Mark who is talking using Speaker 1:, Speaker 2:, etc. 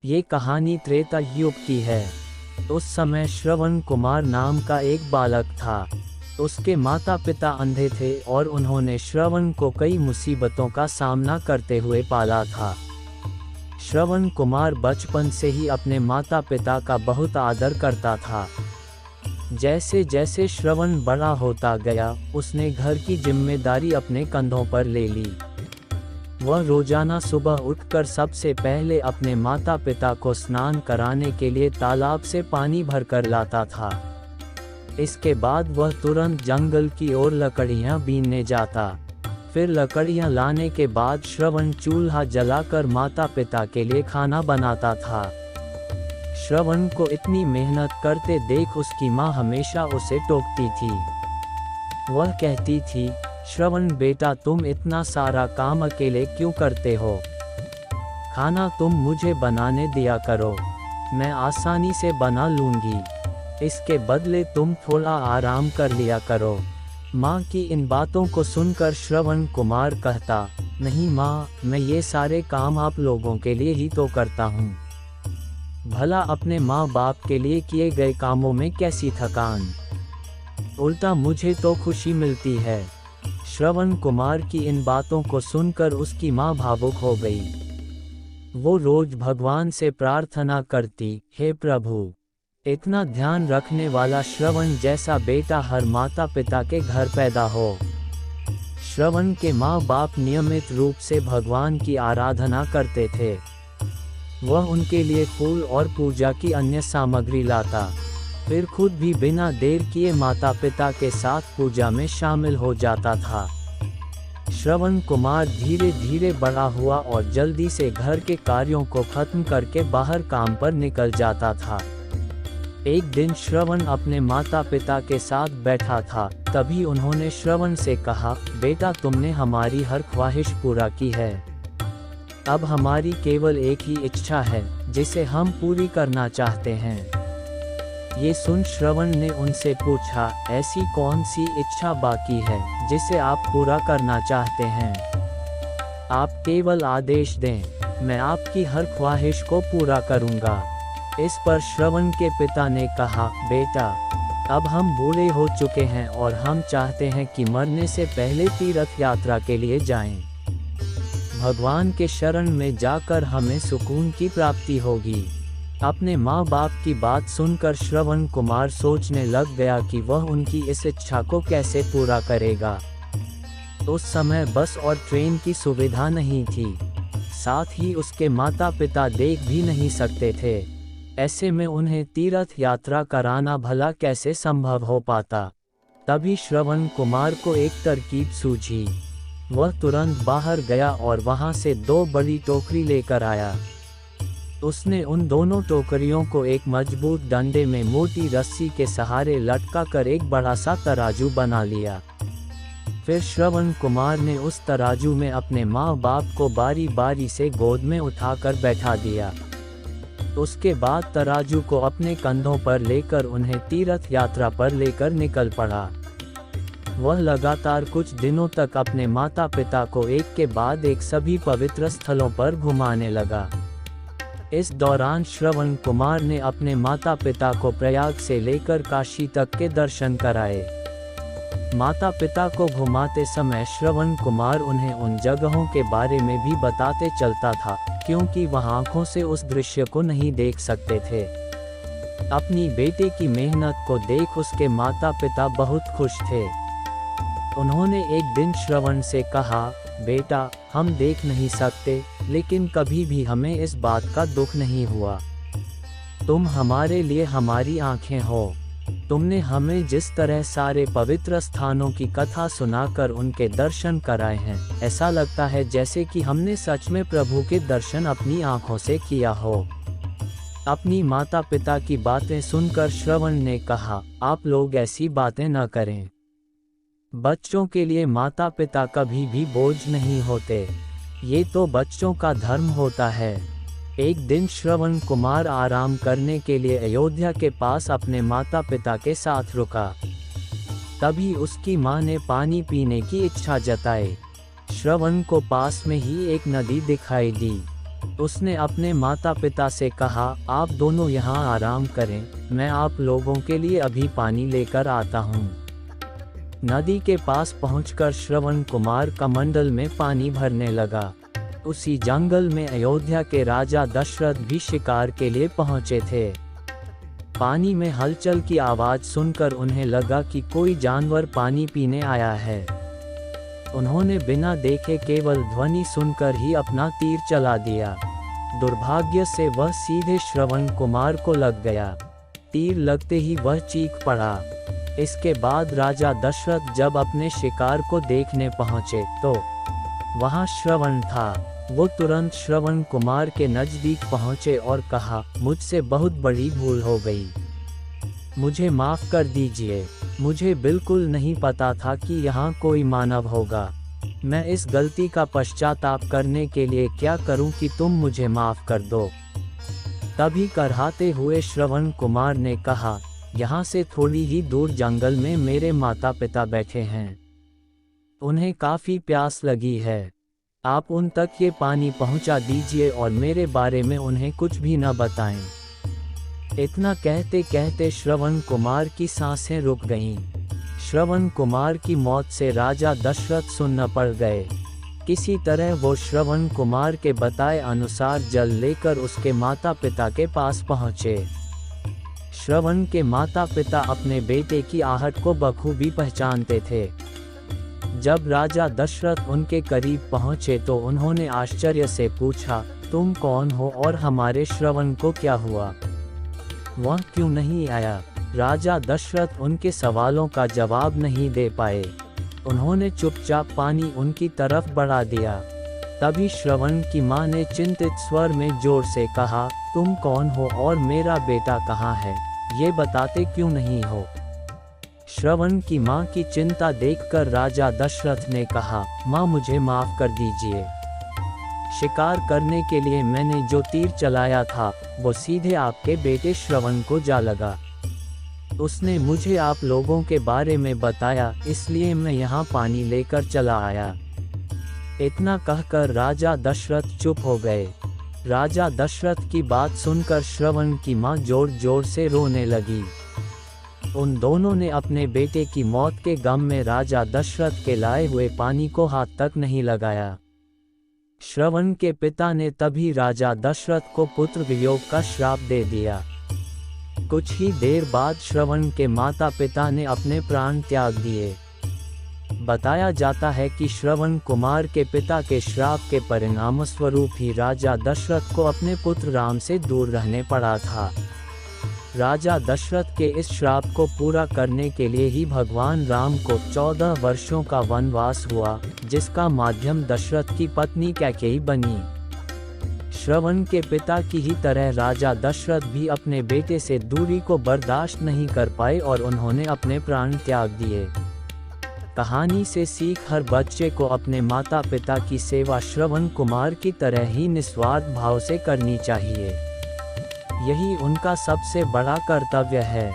Speaker 1: ये कहानी त्रेता युग की है। उस समय श्रवण कुमार नाम का एक बालक था। उसके माता पिता अंधे थे और उन्होंने श्रवण को कई मुसीबतों का सामना करते हुए पाला था। श्रवण कुमार बचपन से ही अपने माता पिता का बहुत आदर करता था। जैसे जैसे श्रवण बड़ा होता गया, उसने घर की जिम्मेदारी अपने कंधों पर ले ली। वह रोजाना सुबह उठकर सबसे पहले अपने माता पिता को स्नान कराने के लिए तालाब से पानी भरकर लाता था। इसके बाद वह तुरंत जंगल की ओर लकड़ियां बीनने जाता। फिर लकड़ियां लाने के बाद श्रवण चूल्हा जलाकर माता पिता के लिए खाना बनाता था। श्रवण को इतनी मेहनत करते देख उसकी माँ हमेशा उसे टोकती थी। वह कहती थी, श्रवण बेटा, तुम इतना सारा काम अकेले क्यों करते हो? खाना तुम मुझे बनाने दिया करो, मैं आसानी से बना लूंगी। इसके बदले तुम थोड़ा आराम कर लिया करो। माँ की इन बातों को सुनकर श्रवण कुमार कहता, नहीं माँ, मैं ये सारे काम आप लोगों के लिए ही तो करता हूँ। भला अपने माँ बाप के लिए किए गए कामों में कैसी थकान, उल्टा मुझे तो खुशी मिलती है। श्रवण कुमार की इन बातों को सुनकर उसकी माँ भावुक हो गई। वो रोज भगवान से प्रार्थना करती, हे प्रभु, इतना ध्यान रखने वाला श्रवण जैसा बेटा हर माता पिता के घर पैदा हो। श्रवण के माँ बाप नियमित रूप से भगवान की आराधना करते थे। वह उनके लिए फूल और पूजा की अन्य सामग्री लाता, फिर खुद भी बिना देर किए माता पिता के साथ पूजा में शामिल हो जाता था। श्रवण कुमार धीरे धीरे बड़ा हुआ और जल्दी से घर के कार्यों को खत्म करके बाहर काम पर निकल जाता था। एक दिन श्रवण अपने माता पिता के साथ बैठा था, तभी उन्होंने श्रवण से कहा, बेटा, तुमने हमारी हर ख्वाहिश पूरा की है। अब हमारी केवल एक ही इच्छा है जिसे हम पूरी करना चाहते हैं। ये सुन श्रवण ने उनसे पूछा, ऐसी कौन सी इच्छा बाकी है जिसे आप पूरा करना चाहते हैं? आप केवल आदेश दें, मैं आपकी हर ख्वाहिश को पूरा करूंगा। इस पर श्रवण के पिता ने कहा, बेटा, अब हम बूढ़े हो चुके हैं और हम चाहते हैं कि मरने से पहले तीर्थ यात्रा के लिए जाएं। भगवान के शरण में जाकर हमें सुकून की प्राप्ति होगी। अपने माँ बाप की बात सुनकर श्रवण कुमार सोचने लग गया कि वह उनकी इस इच्छा को कैसे पूरा करेगा। उस समय बस और ट्रेन की सुविधा नहीं थी, साथ ही उसके माता पिता देख भी नहीं सकते थे। ऐसे में उन्हें तीर्थ यात्रा कराना भला कैसे संभव हो पाता। तभी श्रवण कुमार को एक तरकीब सूझी। वह तुरंत बाहर गया और वहां से 2 बड़ी टोकरी लेकर आया। उसने उन दोनों टोकरियों को एक मजबूत डंडे में मोटी रस्सी के सहारे लटका कर एक बड़ा सा तराजू बना लिया। फिर श्रवण कुमार ने उस तराजू में अपने माँ बाप को बारी बारी से गोद में उठाकर बैठा दिया। उसके बाद तराजू को अपने कंधों पर लेकर उन्हें तीर्थ यात्रा पर लेकर निकल पड़ा। वह लगातार कुछ दिनों तक अपने माता पिता को एक के बाद एक सभी पवित्र स्थलों पर घुमाने लगा। इस दौरान श्रवण कुमार ने अपने माता पिता को प्रयाग से लेकर काशी तक के दर्शन कराए। माता पिता को घुमाते समय श्रवण कुमार उन्हें उन जगहों के बारे में भी बताते चलता था, क्योंकि वह आंखों से उस दृश्य को नहीं देख सकते थे। अपनी बेटे की मेहनत को देख उसके माता पिता बहुत खुश थे। उन्होंने एक दिन श्रवण से कहा, बेटा, हम देख नहीं सकते, लेकिन कभी भी हमें इस बात का दुख नहीं हुआ। तुम हमारे लिए हमारी आंखें हो। तुमने हमें जिस तरह सारे पवित्र स्थानों की कथा सुनाकर उनके दर्शन कराए हैं, ऐसा लगता है जैसे कि हमने सच में प्रभु के दर्शन अपनी आंखों से किया हो। अपनी माता पिता की बातें सुनकर श्रवण ने कहा, आप लोग ऐसी बातें न करें। बच्चों के लिए माता पिता कभी भी बोझ नहीं होते, ये तो बच्चों का धर्म होता है। एक दिन श्रवण कुमार आराम करने के लिए अयोध्या के पास अपने माता पिता के साथ रुका। तभी उसकी माँ ने पानी पीने की इच्छा जताई। श्रवण को पास में ही एक नदी दिखाई दी। उसने अपने माता पिता से कहा, आप दोनों यहाँ आराम करें, मैं आप लोगों के लिए अभी पानी लेकर आता हूँ। नदी के पास पहुंचकर श्रवण कुमार कमंडल में पानी भरने लगा। उसी जंगल में अयोध्या के राजा दशरथ भी शिकार के लिए पहुंचे थे। पानी में हलचल की आवाज़ सुनकर उन्हें लगा कि कोई जानवर पानी पीने आया है। उन्होंने बिना देखे केवल ध्वनि सुनकर ही अपना तीर चला दिया। दुर्भाग्य से वह सीधे श्रवण कुमार को लग गया। तीर लगते ही वह चीख पड़ा। इसके बाद राजा दशरथ जब अपने शिकार को देखने पहुंचे तो वहां श्रवण था। वो तुरंत श्रवण कुमार के नज़दीक पहुंचे और कहा, मुझसे बहुत बड़ी भूल हो गई, मुझे माफ़ कर दीजिए। मुझे बिल्कुल नहीं पता था कि यहाँ कोई मानव होगा। मैं इस गलती का पश्चाताप करने के लिए क्या करूं कि तुम मुझे माफ़ कर दो। तभी कराहते हुए श्रवण कुमार ने कहा, यहाँ से थोड़ी ही दूर जंगल में मेरे माता पिता बैठे हैं। उन्हें काफ़ी प्यास लगी है। आप उन तक ये पानी पहुंचा दीजिए और मेरे बारे में उन्हें कुछ भी न बताएं। इतना कहते कहते श्रवण कुमार की सांसें रुक गईं। श्रवण कुमार की मौत से राजा दशरथ सुन्न पड़ गए। किसी तरह वो श्रवण कुमार के बताए अनुसार जल लेकर उसके माता पिता के पास पहुँचे। श्रवण के माता पिता अपने बेटे की आहट को बखूबी पहचानते थे। जब राजा दशरथ उनके करीब पहुंचे तो उन्होंने आश्चर्य से पूछा, तुम कौन हो और हमारे श्रवण को क्या हुआ? वह क्यों नहीं आया? राजा दशरथ उनके सवालों का जवाब नहीं दे पाए। उन्होंने चुपचाप पानी उनकी तरफ बढ़ा दिया। तभी श्रवण की मां ने चिंतित स्वर में जोर से कहा, तुम कौन हो और मेरा बेटा कहाँ है? ये बताते क्यों नहीं हो? श्रवण की मां की चिंता देखकर राजा दशरथ ने कहा, मां मुझे माफ कर दीजिए। शिकार करने के लिए मैंने जो तीर चलाया था वो सीधे आपके बेटे श्रवण को जा लगा। उसने मुझे आप लोगों के बारे में बताया, इसलिए मैं यहाँ पानी लेकर चला आया। इतना कहकर राजा दशरथ चुप हो गए। राजा दशरथ की बात सुनकर श्रवण की मां जोर जोर से रोने लगी। उन दोनों ने अपने बेटे की मौत के गम में राजा दशरथ के लाए हुए पानी को हाथ तक नहीं लगाया। श्रवण के पिता ने तभी राजा दशरथ को पुत्र वियोग का श्राप दे दिया। कुछ ही देर बाद श्रवण के माता पिता ने अपने प्राण त्याग दिए। बताया जाता है कि श्रवण कुमार के पिता के श्राप के परिणाम स्वरूप ही राजा दशरथ को अपने पुत्र राम से दूर रहने पड़ा था। राजा दशरथ के इस श्राप को पूरा करने के लिए ही भगवान राम को 14 वर्षों का वनवास हुआ, जिसका माध्यम दशरथ की पत्नी कैकेयी बनी। श्रवण के पिता की ही तरह राजा दशरथ भी अपने बेटे से दूरी को बर्दाश्त नहीं कर पाए और उन्होंने अपने प्राण त्याग दिए। कहानी से सीख, हर बच्चे को अपने माता पिता की सेवा श्रवण कुमार की तरह ही निस्वार्थ भाव से करनी चाहिए। यही उनका सबसे बड़ा कर्तव्य है।